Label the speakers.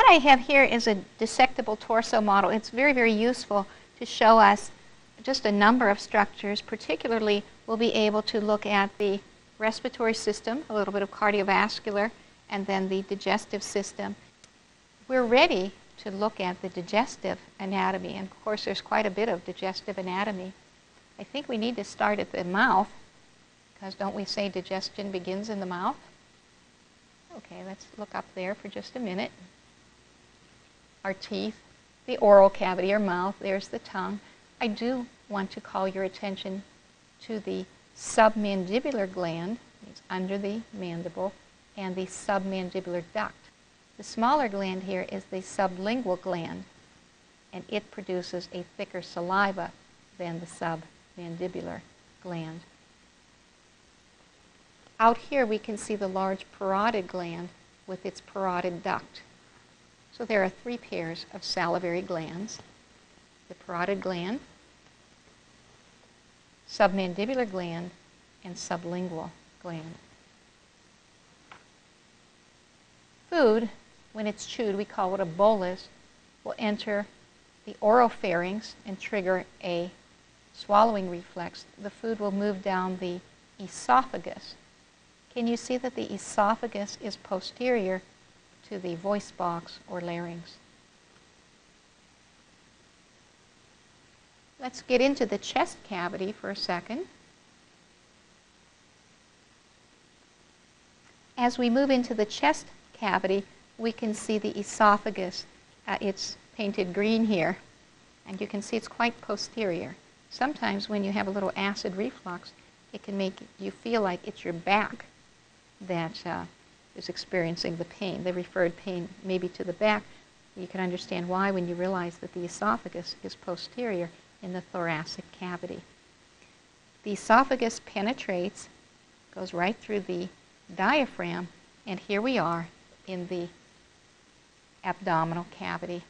Speaker 1: I have here is a dissectable torso model. It's very, very useful to show us just a number of structures. Particularly, we'll be able to look at the respiratory system, a little bit of cardiovascular, and then the digestive system. We're ready to look at the digestive anatomy, and of course there's quite a bit of digestive anatomy. I think we need to start at the mouth, because don't we say digestion begins in the mouth? Okay, let's look up there for just a minute. Our teeth, the oral cavity, our mouth, there's the tongue. I do want to call your attention to the submandibular gland, it's under the mandible, and the submandibular duct. The smaller gland here is the sublingual gland, and it produces a thicker saliva than the submandibular gland. Out here we can see the large parotid gland with its parotid duct. So there are three pairs of salivary glands: the parotid gland, submandibular gland, and sublingual gland. Food, when it's chewed, we call it a bolus, will enter the oropharynx and trigger a swallowing reflex. The food will move down the esophagus. Can you see that the esophagus is posterior to the voice box or larynx? Let's get into the chest cavity for a second. As we move into the chest cavity, we can see the esophagus. It's painted green here, and you can see it's quite posterior. Sometimes when you have a little acid reflux, it can make you feel like it's your back that is experiencing the pain. The referred pain maybe to the back. You can understand why when you realize that the esophagus is posterior in the thoracic cavity. The esophagus penetrates, goes right through the diaphragm, and here we are in the abdominal cavity.